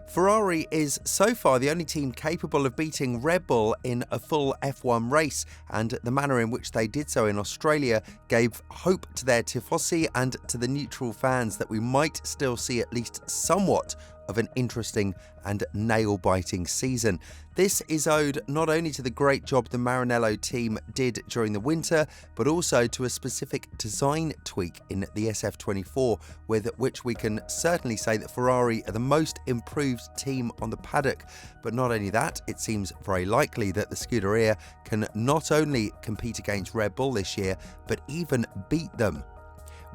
Ferrari is so far the only team capable of beating Red Bull in a full F1 race, and the manner in which they did so in Australia gave hope to their tifosi and to the neutral fans that we might still see at least somewhat of an interesting and nail-biting season. This is owed not only to the great job the Maranello team did during the winter, but also to a specific design tweak in the SF-24, with which we can certainly say that Ferrari are the most improved team on the paddock. But not only that, it seems very likely that the Scuderia can not only compete against Red Bull this year, but even beat them.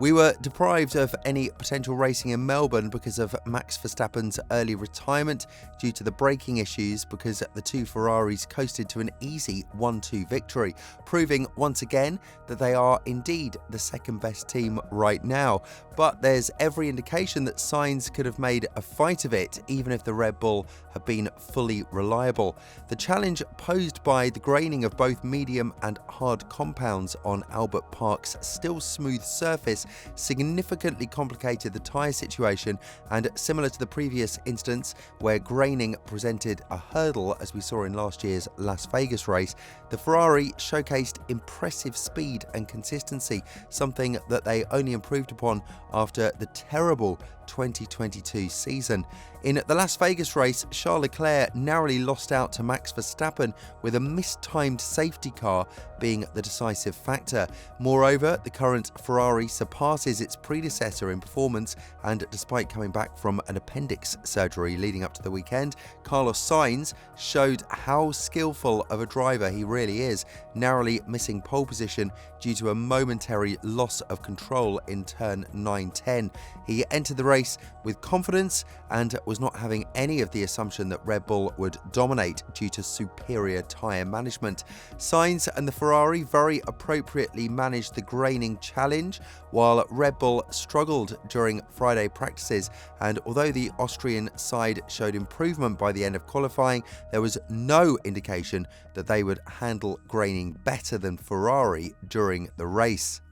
We were deprived of any potential racing in Melbourne because of Max Verstappen's early retirement due to the braking issues, because the two Ferraris coasted to an easy 1-2 victory, proving once again that they are indeed the second best team right now. But there's every indication that Sainz could have made a fight of it, even if the Red Bull have been fully reliable. The challenge posed by the graining of both medium and hard compounds on Albert Park's still smooth surface significantly complicated the tyre situation, and similar to the previous instance where graining presented a hurdle as we saw in last year's Las Vegas race, the Ferrari showcased impressive speed and consistency, something that they only improved upon after the terrible 2022 season. In the Las Vegas race, Charles Leclerc narrowly lost out to Max Verstappen, with a mistimed safety car being the decisive factor. Moreover, the current Ferrari surpasses its predecessor in performance, and despite coming back from an appendix surgery leading up to the weekend, Carlos Sainz showed how skillful of a driver he really is, narrowly missing pole position due to a momentary loss of control in turn 9-10. He entered the race with confidence and was not having any of the assumption that Red Bull would dominate due to superior tyre management. Sainz and the Ferrari very appropriately managed the graining challenge, while Red Bull struggled during Friday practices, and although the Austrian side showed improvement by the end of qualifying, there was no indication that they would handle graining better than Ferrari during the race.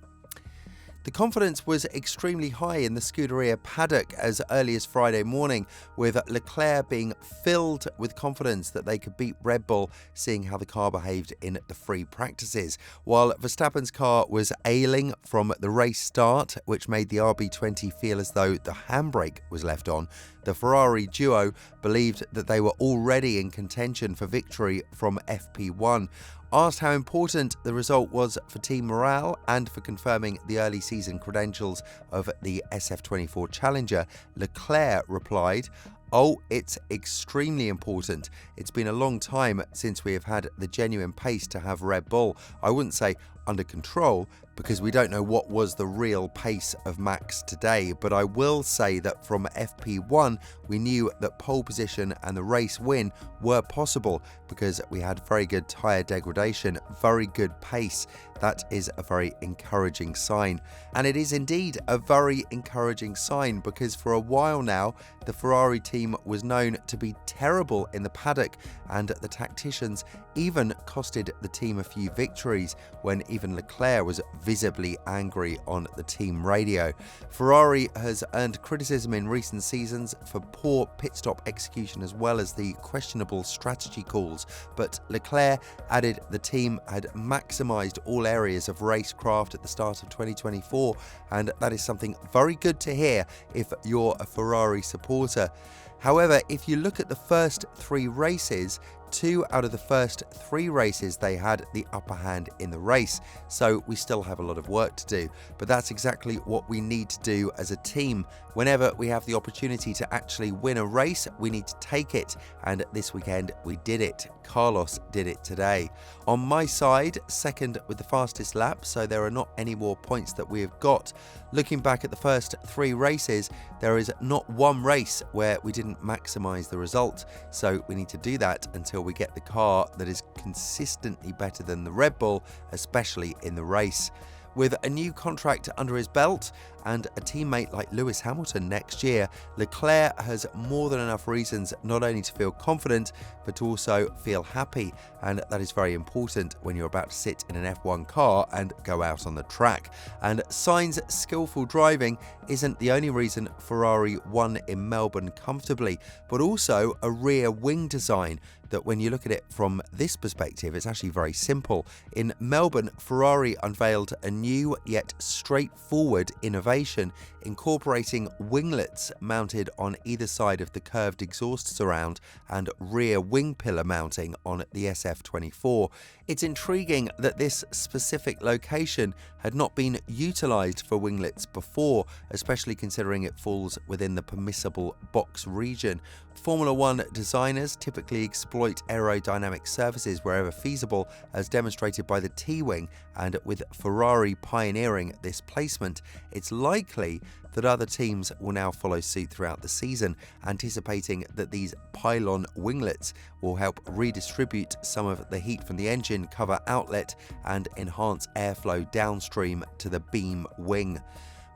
The confidence was extremely high in the Scuderia paddock as early as Friday morning, with Leclerc being filled with confidence that they could beat Red Bull, seeing how the car behaved in the free practices. While Verstappen's car was ailing from the race start, which made the RB20 feel as though the handbrake was left on, the Ferrari duo believed that they were already in contention for victory from FP1. Asked how important the result was for team morale and for confirming the early season credentials of the SF-24 Challenger, Leclerc replied, "Oh, it's extremely important. It's been a long time since we have had the genuine pace to have Red Bull. I wouldn't say under control, because we don't know what was the real pace of Max today, but I will say that from FP1 we knew that pole position and the race win were possible because we had very good tyre degradation, very good pace. That is a very encouraging sign." And it is indeed a very encouraging sign, because for a while now the Ferrari team was known to be terrible in the paddock, and the tacticians even costed the team a few victories when even Leclerc was visibly angry on the team radio. Ferrari has earned criticism in recent seasons for poor pit stop execution as well as the questionable strategy calls, but Leclerc added the team had maximised all areas of racecraft at the start of 2024, and that is something very good to hear if you're a Ferrari supporter. However, if you look at the first 3 races, 2 out of the first 3 races they had the upper hand in the race, so we still have a lot of work to do, but that's exactly what we need to do as a team. Whenever we have the opportunity to actually win a race, we need to take it, and this weekend we did it. Carlos did it today. On my side, second with the fastest lap, so there are not any more points that we have got. Looking back at the first 3 races, there is not one race where we didn't maximise the result, so we need to do that until we get the car that is consistently better than the Red Bull, especially in the race. With a new contract under his belt and a teammate like Lewis Hamilton next year, Leclerc has more than enough reasons not only to feel confident, but to also feel happy, and that is very important when you're about to sit in an F1 car and go out on the track. And Sainz's skillful driving isn't the only reason Ferrari won in Melbourne comfortably, but also a rear wing design that, when you look at it from this perspective, it's actually very simple. In Melbourne, Ferrari unveiled a new yet straightforward innovation, incorporating winglets mounted on either side of the curved exhaust surround and rear wing pillar mounting on the SF-24. It's intriguing that this specific location had not been utilised for winglets before, especially considering it falls within the permissible box region. Formula One designers typically exploit aerodynamic surfaces wherever feasible, as demonstrated by the T-wing, and with Ferrari pioneering this placement, it's likely that other teams will now follow suit throughout the season, anticipating that these pylon winglets will help redistribute some of the heat from the engine cover outlet and enhance airflow downstream to the beam wing.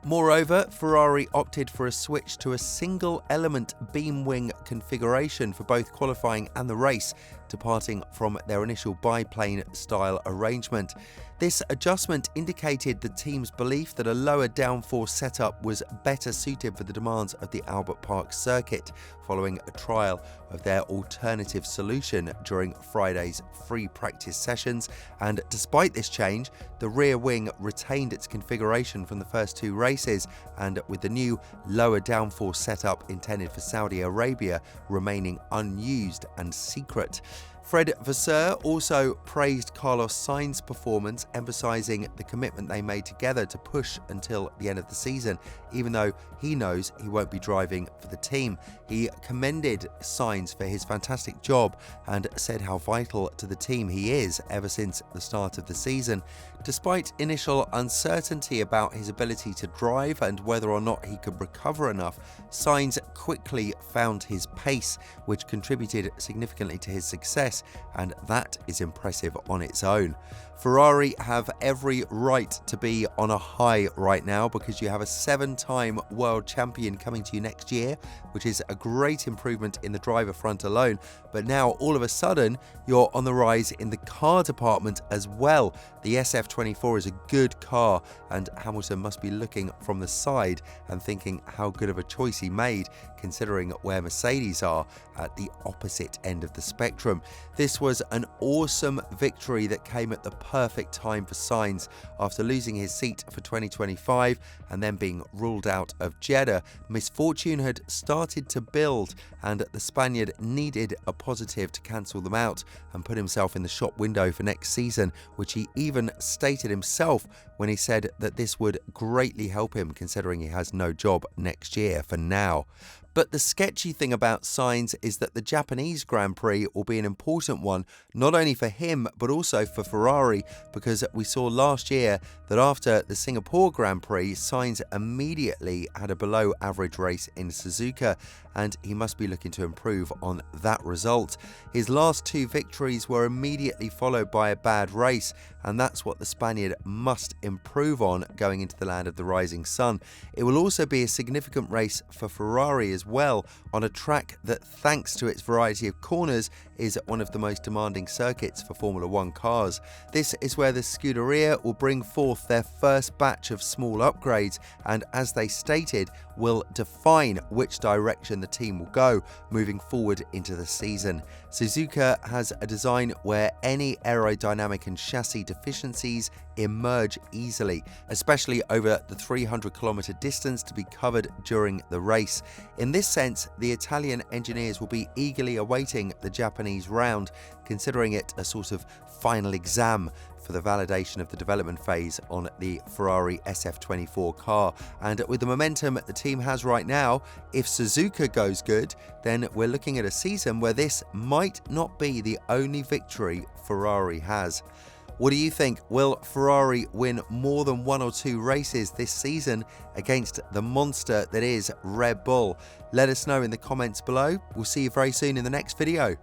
Moreover, Ferrari opted for a switch to a single-element beam wing configuration for both qualifying and the race, departing from their initial biplane style arrangement. This adjustment indicated the team's belief that a lower downforce setup was better suited for the demands of the Albert Park circuit, following a trial of their alternative solution during Friday's free practice sessions. And despite this change, the rear wing retained its configuration from the first two races, and with the new lower downforce setup intended for Saudi Arabia remaining unused and secret. Fred Vasseur also praised Carlos Sainz's performance, emphasising the commitment they made together to push until the end of the season, even though he knows he won't be driving for the team. He commended Sainz for his fantastic job and said how vital to the team he is ever since the start of the season. Despite initial uncertainty about his ability to drive and whether or not he could recover enough, Sainz quickly found his pace, which contributed significantly to his success, and that is impressive on its own. Ferrari have every right to be on a high right now, because you have a 7-time world champion coming to you next year, which is a great improvement in the driver front alone. But now all of a sudden you're on the rise in the car department as well. The SF-24 is a good car, and Hamilton must be looking from the side and thinking how good of a choice he made, considering where Mercedes are at the opposite end of the spectrum. This was an awesome victory that came at the perfect time for Sainz. After losing his seat for 2025 and then being ruled out of Jeddah, misfortune had started to build, and the Spaniard needed a positive to cancel them out and put himself in the shop window for next season, which he even stated himself when he said that this would greatly help him, considering he has no job next year for now. But the sketchy thing about Sainz is that the Japanese Grand Prix will be an important one, not only for him but also for Ferrari, because we saw last year that after the Singapore Grand Prix, Sainz immediately had a below average race in Sazuka, and he must be looking to improve on that result. His last two victories were immediately followed by a bad race, and that's what the Spaniard must improve on going into the land of the rising sun. It will also be a significant race for Ferrari as well, on a track that, thanks to its variety of corners, is one of the most demanding circuits for Formula One cars. This is where the Scuderia will bring forth their first batch of small upgrades, and as they stated, will define which direction the team will go moving forward into the season. Sazuka has a design where any aerodynamic and chassis deficiencies emerge easily, especially over the 300-kilometer distance to be covered during the race. In this sense, the Italian engineers will be eagerly awaiting the Japanese round, considering it a sort of final exam for the validation of the development phase on the Ferrari SF-24 car. And with the momentum the team has right now, if Sazuka goes good, then we're looking at a season where this might not be the only victory Ferrari has. What do you think? Will Ferrari win more than one or two races this season against the monster that is Red Bull? Let us know in the comments below. We'll see you very soon in the next video.